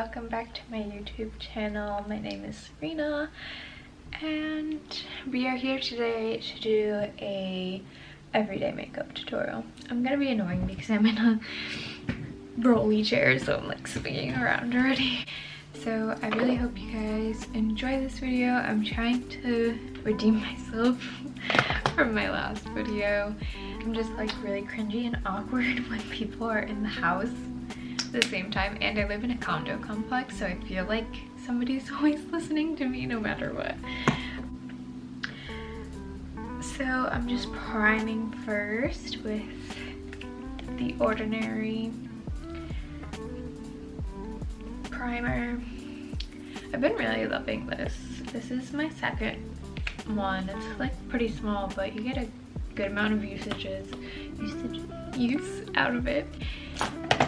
welcome back to my YouTube channel. My name is Serena and we are here today to do a everyday makeup tutorial. I'm gonna be annoying because I'm in a rolly chair, so I'm like swinging around already. So I really hope you guys enjoy this video. I'm trying to redeem myself from my last video. I'm just like really cringy and awkward when people are in the house at the same time, and I live in a condo complex, so I feel like somebody's always listening to me no matter what. So I'm just priming first with the Ordinary primer. I've been really loving this. This is my second one. It's like pretty small, but you get a good amount of use out of it.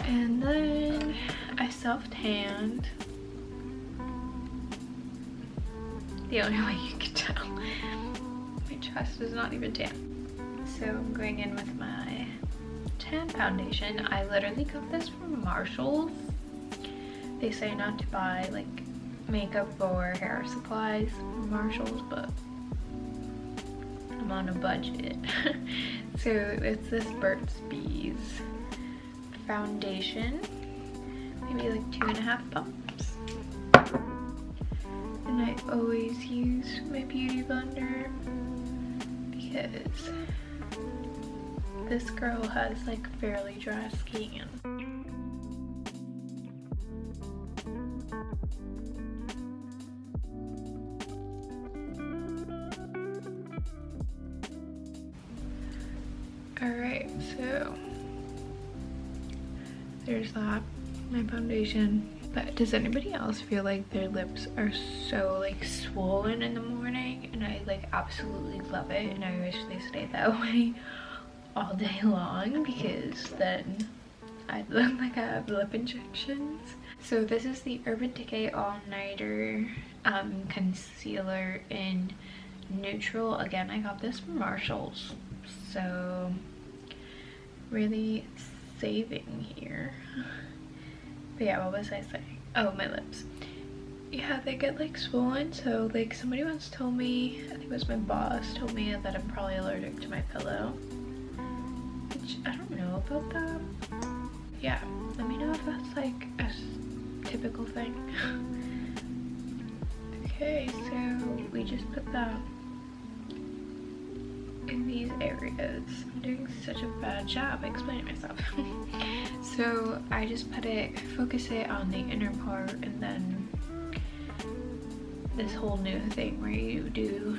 And then I self-tanned. The only way you can tell. My chest is not even tan. So I'm going in with my tan foundation. I literally got this from Marshalls. They say not to buy like makeup or hair supplies from Marshalls, but I'm on a budget. So it's this Burt's Bees foundation, maybe like 2.5 pumps. And I always use my beauty blender because this girl has like fairly dry skin. Alright, so there's that, my foundation. But does anybody else feel like their lips are so like swollen in the morning? And I like absolutely love it, and I wish they stayed that way all day long, because then I'd look like I have lip injections. So this is the Urban Decay All Nighter concealer in neutral. Again, I got this from Marshalls, so really saving here. But yeah, what was I saying? Oh, my lips. Yeah, they get like swollen. So like somebody once told me, I think it was my boss, told me that I'm probably allergic to my pillow, which I don't know about that. Yeah, let me know if that's like a typical thing. Okay, so we just put that in these areas. I'm doing such a bad job explaining myself. So I just focus it on the inner part, and then this whole new thing where you do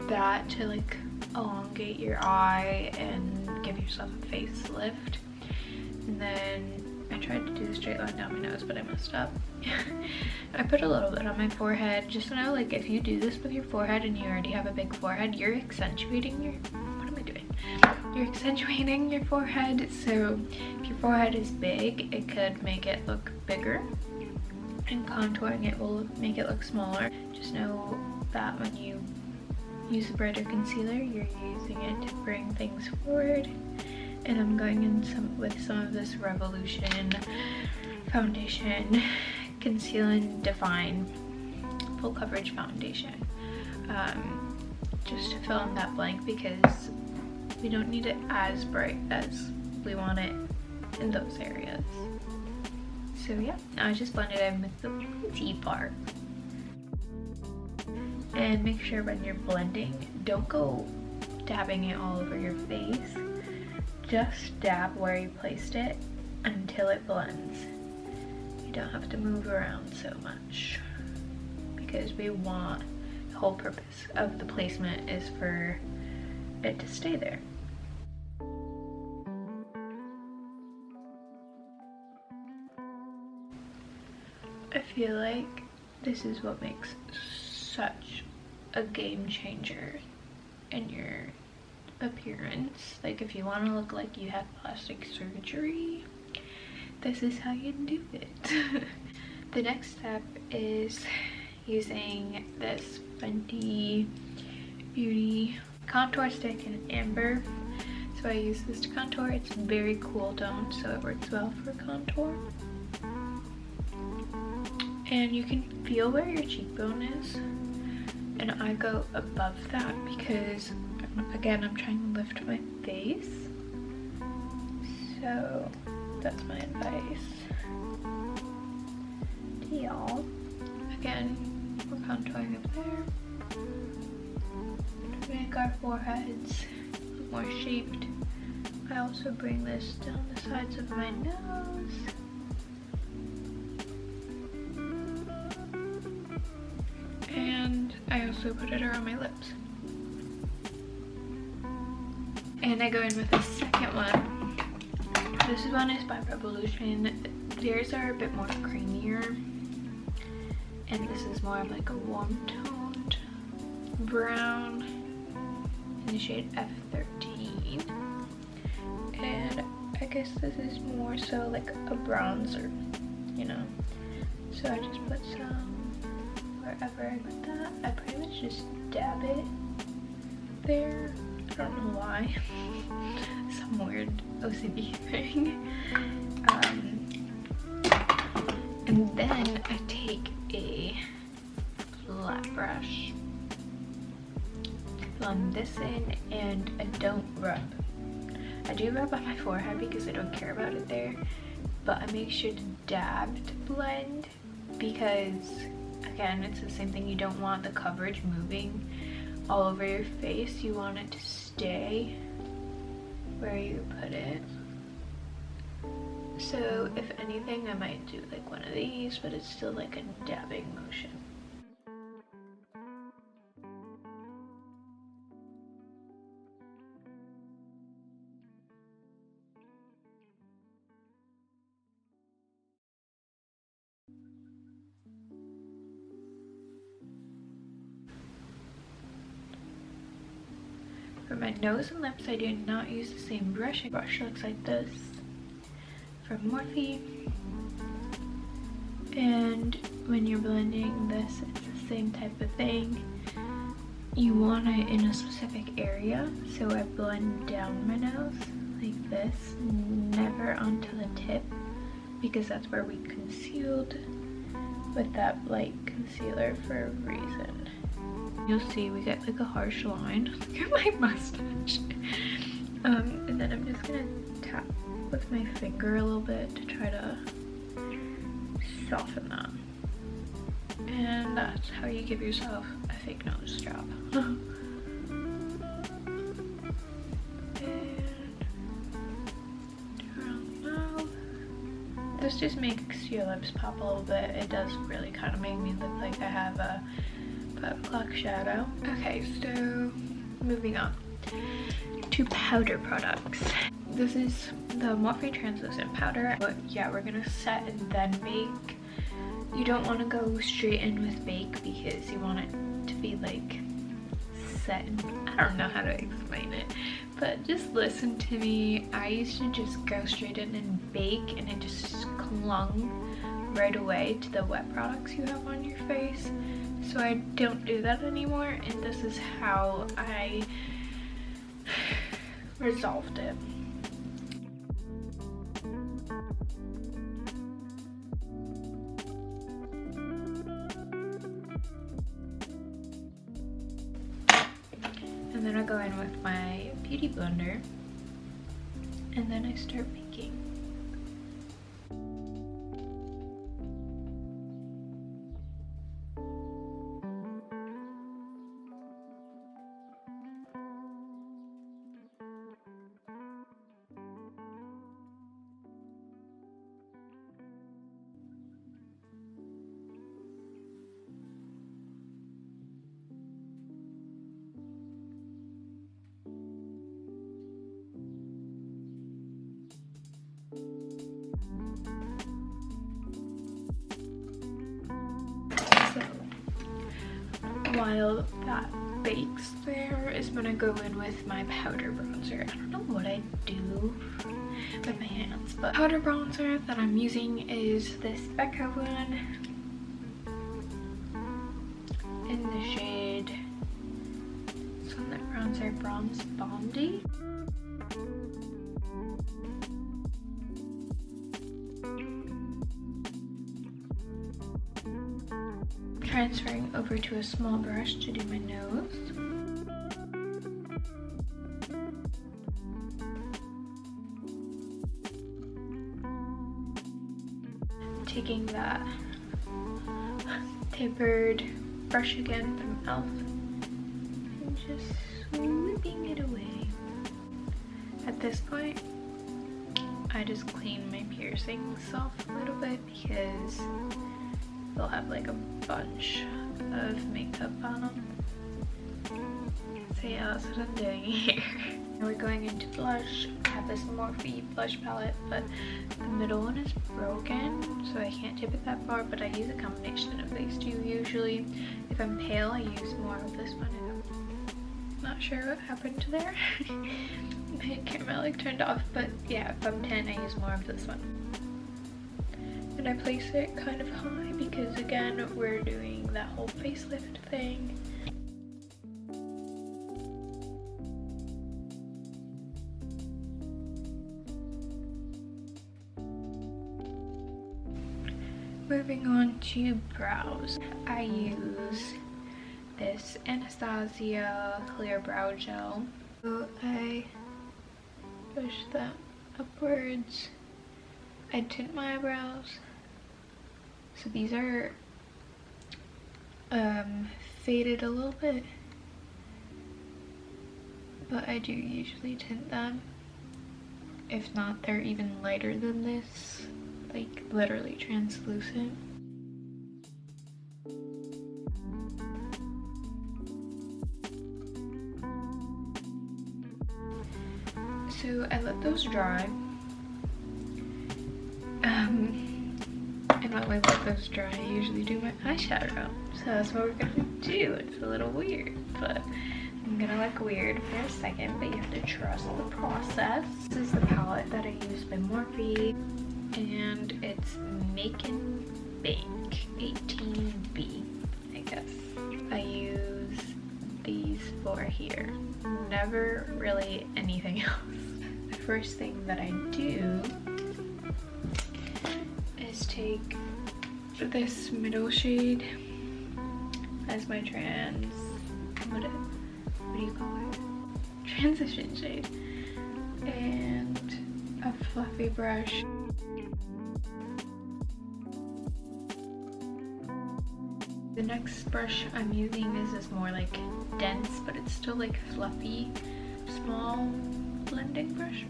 that to like elongate your eye and give yourself a facelift. And then I tried to do the straight line down my nose, but I messed up. I put a little bit on my forehead. Just know, like, if you do this with your forehead and you already have a big forehead, you're accentuating your, what am I doing? You're accentuating your forehead. So if your forehead is big, it could make it look bigger, and contouring it will make it look smaller. Just know that when you use a brighter concealer, you're using it to bring things forward. And I'm going in with some of this Revolution foundation, Conceal and Define Full Coverage Foundation, just to fill in that blank, because we don't need it as bright as we want it in those areas. So yeah, now I just blend it in with the pointy part. And make sure when you're blending, don't go dabbing it all over your face. Just dab where you placed it until it blends. You don't have to move around so much, because we want, the whole purpose of the placement is for it to stay there. I feel like this is what makes such a game changer in your appearance. Like, if you want to look like you had plastic surgery, this is how you do it. The next step is using this Fenty Beauty contour stick in Amber. So I use this to contour. It's very cool toned, so it works well for contour. And you can feel where your cheekbone is, and I go above that because, again, I'm trying to lift my face. So that's my advice to y'all. Again, we're contouring up there to make our foreheads look more shaped. I also bring this down the sides of my nose. And I also put it around my lips. And I go in with the second one. This one is by Revolution. Theirs are a bit more creamier. And this is more of like a warm toned brown in the shade F13. And I guess this is more so like a bronzer, you know. So I just put some wherever I put that. I pretty much just dab it there. I don't know why. Some weird OCD thing. And then I take a flat brush, blend this in, and I don't rub. I do rub on my forehead because I don't care about it there, but I make sure to dab to blend because, again, it's the same thing. You don't want the coverage moving all over your face. You want it to stay where you put it. So if anything, I might do like one of these, but it's still like a dabbing motion. For my nose and lips, I do not use the same brush. The brush looks like this from Morphe. And when you're blending this, it's the same type of thing. You want it in a specific area, so I blend down my nose like this, never onto the tip, because that's where we concealed with that light concealer for a reason. You'll see we get like a harsh line. Look at my mustache. And then I'm just gonna tap with my finger a little bit to try to soften that. And that's how you give yourself a fake nose job. This just makes your lips pop a little bit. It does really kind of make me look like I have a 5 o'clock shadow. Okay, so moving on to powder products. This is the Morphe translucent powder. But yeah, we're gonna set and then bake. You don't want to go straight in with bake because you want it to be like set. I don't know how to explain it, but just listen to me. I used to just go straight in and bake, and it just clung right away to the wet products you have on your face. So I don't do that anymore, and this is how I resolved it. And then I go in with my beauty blender, and then I start baking. While that bakes, there is when I go in with my powder bronzer. I don't know what I do with my hands, but powder bronzer that I'm using is this Becca one in the shade Sunlit Bronzer Bronze Bondi. Transferring over to a small brush to do my nose. Taking that tapered brush again from e.l.f. and just sweeping it away. At this point, I just clean my piercings off a little bit because they'll have like a bunch of makeup on them. So yeah, that's what I'm doing here. Now we're going into blush. I have this Morphe blush palette, but the middle one is broken, so I can't tip it that far, but I use a combination of these two usually. If I'm pale, I use more of this one. I'm not sure what happened to there. My camera like turned off, but yeah, if I'm tan, I use more of this one. And I place it kind of high because again, we're doing that whole facelift thing. Moving on to brows, I use this Anastasia Clear Brow Gel. So I push that upwards. I tint my eyebrows. So these are faded a little bit, but I do usually tint them. If not, they're even lighter than this, like literally translucent. So I let those dry. And while I let those dry, I usually do my eyeshadow. So that's what we're gonna do. It's a little weird, but I'm gonna look weird for a second, but you have to trust the process. This is the palette that I use by Morphe, and it's Make and Bake 18B, I guess. I use these for here. Never really anything else. The first thing that I do is take this middle shade as my what do you call it? Transition shade. And a fluffy brush. The next brush I'm using is more like dense, but it's still like fluffy, small blending brush.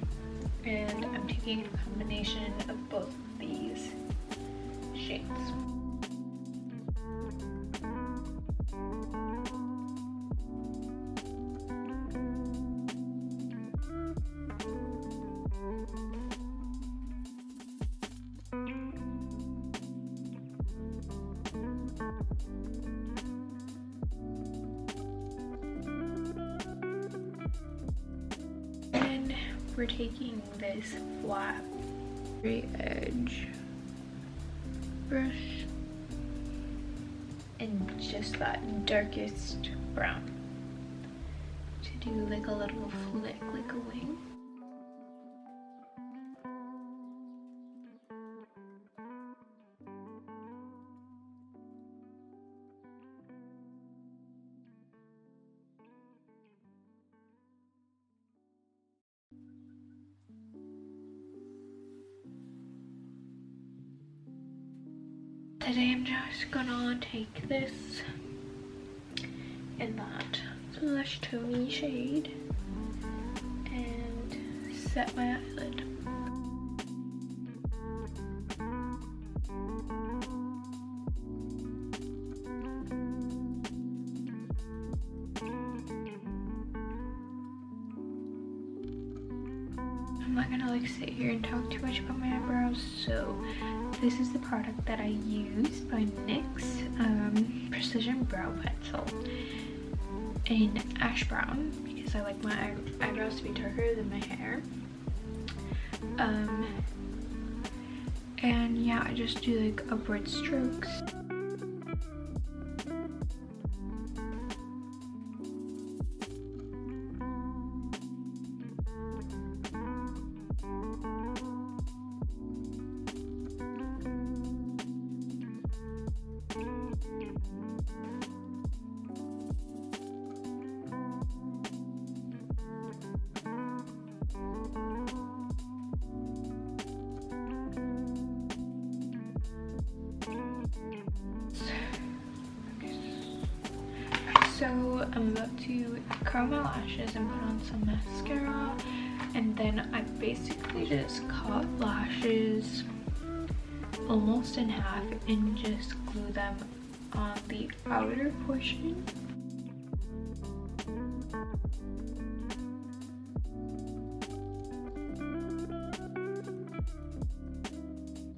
And I'm taking a combination of both of these shades. And we're taking this flat straight edge brush and just that darkest brown to do like a little flick, like a wing. Today I'm just gonna take this in that flesh tone shade and set my eyelid. I'm not gonna like sit here and talk too much about my eyebrows, so this is the product that I use by NYX Precision Brow Pencil in ash brown because I like my eyebrows to be darker than my hair. And yeah, I just do like upward strokes. So I'm about to curl my lashes and put on some mascara, and then I basically just cut lashes almost in half and just glue them on the outer portion.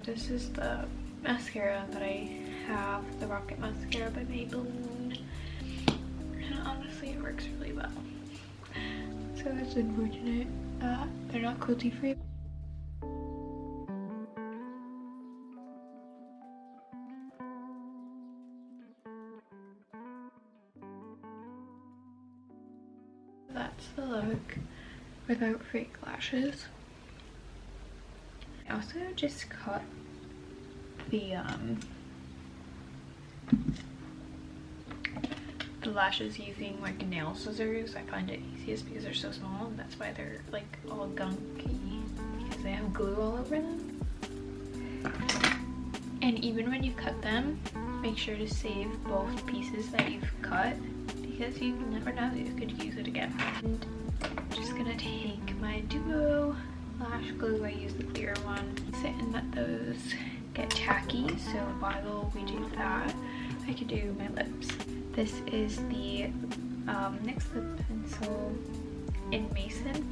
This is the mascara that I have, the Rocket Mascara by Maybelline, and honestly it works really well. So it's unfortunate that they're not cruelty free. That's the look without fake lashes. I also just cut the lashes using like nail scissors. I find it easiest because they're so small, and that's why they're like all gunky, because they have glue all over them. And even when you cut them, make sure to save both pieces that you've cut, because you never know, you could use it again. And I'm just gonna take my Duo lash glue. I use the clear one, sit and let those get tacky. So while we do that, I could do my lips. This is the NYX lip pencil in Mason.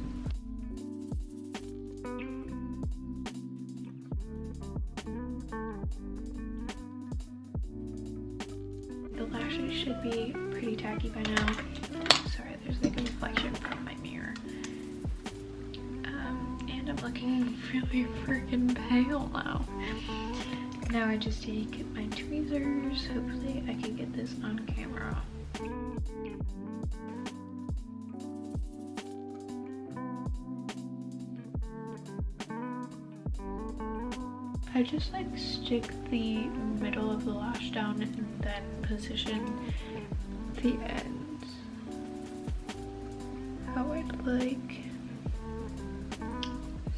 The lashes should be pretty tacky by now. Sorry, there's like a reflection from my mirror. And I'm looking really freaking pale now. Now I just take my tweezers. Hopefully I can get this on camera. I just like stick the middle of the lash down and then position the ends how I'd like.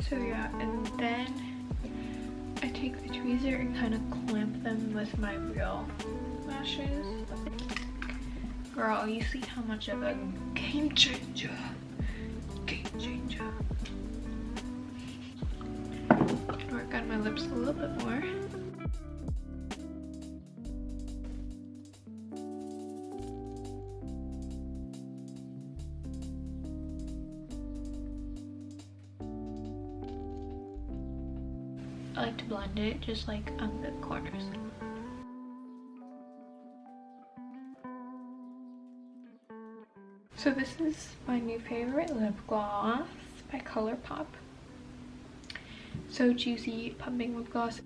So yeah, and then I take the tweezer and kind of clamp them with my real lashes. Girl, you see how much of a game changer. Work on my lips a little bit more. I like to blend it just like on the corners. So this is my new favorite lip gloss by ColourPop. So Juicy Pumping Lip Gloss.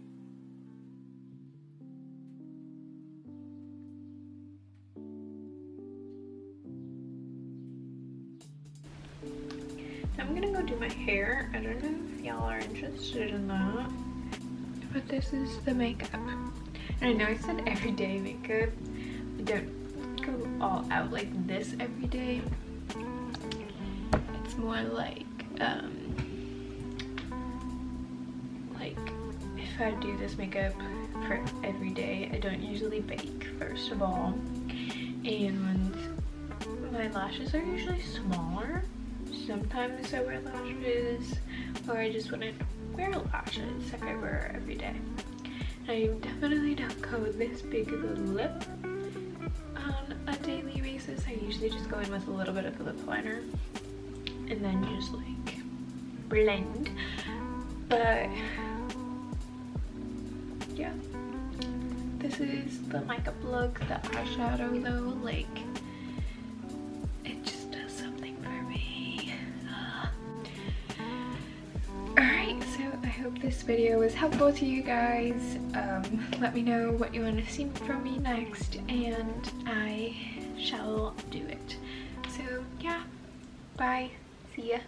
I'm gonna go do my hair. I don't know if y'all are interested in that. But this is the makeup. And I know I said everyday makeup. I don't go all out like this every day. It's more like if I do this makeup for every day, I don't usually bake, first of all. And my lashes are usually smaller. Sometimes I wear lashes, or I just wouldn't wear lashes if I wear every day. I definitely don't go this big of a lip on a daily basis. I usually just go in with a little bit of lip liner and then just like blend. But yeah, this is the makeup look. The eyeshadow though, like, it just does something for me. Alright, so I hope this video was helpful to you guys. Let me know what you want to see from me next, and I shall do it. So yeah, bye, see ya.